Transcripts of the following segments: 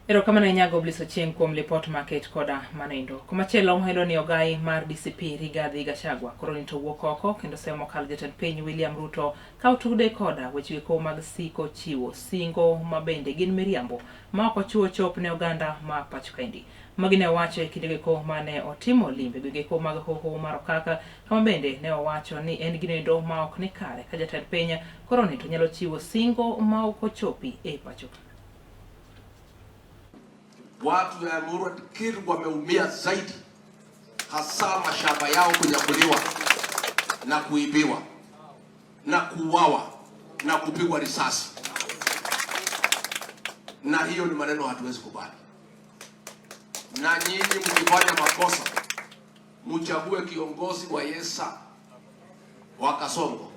Ero kama na nyago bliso chien kuom report market koda manendo. Kumachielo ohelo ni ogai mar DCP Rigathi Gachagua koro nito wuok oko kendo semo kal jatend piny William Ruto ka otude koda weche ko mag siko chiwo singo mabende gin miriambo ma ok ochiwo chop ne oganda ma pacho kendi. Magine Owacho kinde ko mane otimo limbe gwenge ko mag hoho mar Okaka kama bende ne owacho ni en ginendo ma ok ni kare ka jatend piny koro nito nyalo chiwo singo ma ok ochopi e pacho. Watu ya Murwakir wameumia zaidi, hasa mashamba yao kunyakuliwa na kuibiwa na kuuawa na kupigwa risasi, na hiyo ni maneno hatuwezi kubali. Na nyinyi mkifanya makosa, mchague kiongozi wa Yesa wa Kasongo,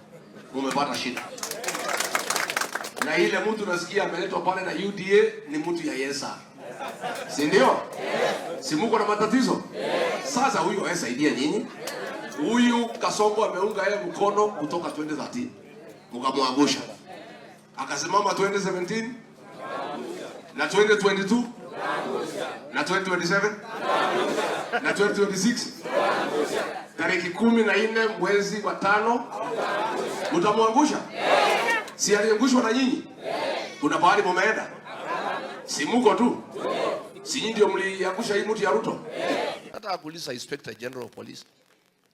mumepata shida. Na ile mtu nasikia ameletwa pale na UDA ni mtu ya Yesa, si ndio? Si muko na matatizo? Sasa huyu hawasaidia nyinyi. Huyu Kasongo ameunga yeye mkono kutoka 2013. Mkamwangusha. Akasimama 2017 na 2022 na 2027 na 2026. Tarehe 14 mwezi wa 5 mtamwangusha. Si aliangushwa na nyinyi? Kuna pahali mumeenda? Si muko tu? Si nyinyi ndio mliangusha hii mtu ya Ruto? Hata kuuliza Inspector General of Police,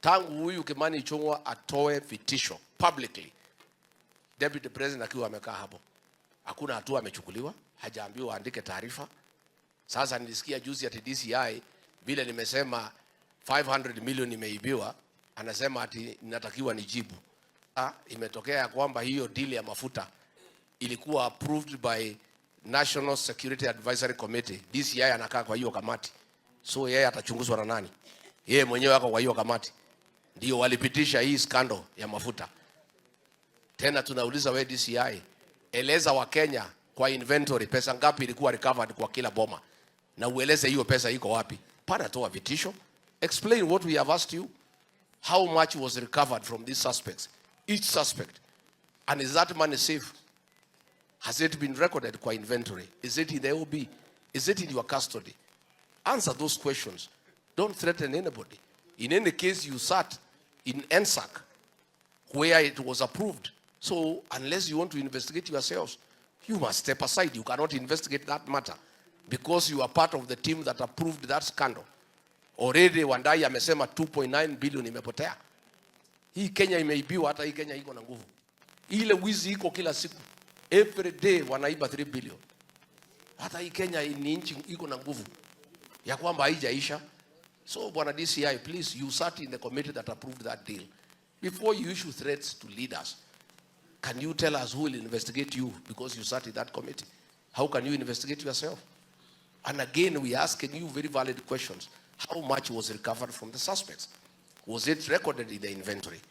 tangu huyu Kimani Ichung'wah atoe vitisho publicly, Deputy President akiwa amekaa hapo, hakuna hatua amechukuliwa, hajaambiwa aandike taarifa. Sasa nilisikia juzi at DCI vile nimesema 500 million imeibiwa, anasema ati ninatakiwa nijibu. Imetokea kwamba hiyo deal ya mafuta ilikuwa approved by National Security Advisory Committee. DCI anakaa kwa hiyo kamati. So yeye atachunguzwa na nani? Yeye mwenyewe wako kwa hiyo kamati. Ndio walipitisha hii scandal ya mafuta. Tena tunauliza we DCI, eleza wa Kenya kwa inventory pesa ngapi ilikuwa recovered kwa kila boma. Na ueleze hiyo pesa iko wapi. Pana toa vitisho. Explain what we have asked you. How much was recovered from these suspects? Each suspect. And is that money safe? Has it been recorded kwa inventory? Is it in the OB? Is it in your custody? Answer those questions. Don't threaten anybody. In any case, you sat in NSAC where it was approved. So unless you want to investigate yourselves, you must step aside. You cannot investigate that matter because you are part of the team that approved that scandal. Already Wandai amesema 2.9 billion imepotea. Hii Kenya imeibiwa, hata hii Kenya iko na nguvu. Ile wizi iko kila siku. Every day wanaiba 3 billion. Hata hii Kenya ni nchi iko na nguvu ya kwamba haijaisha. So bwana DCI, please, you sat in the committee that approved that deal. Before you issue threats to leaders, can you tell us who will investigate you because you sat in that committee? How can you investigate yourself? And again, we are asking you very valid questions. How much was recovered from the suspects? Was it recorded in the inventory?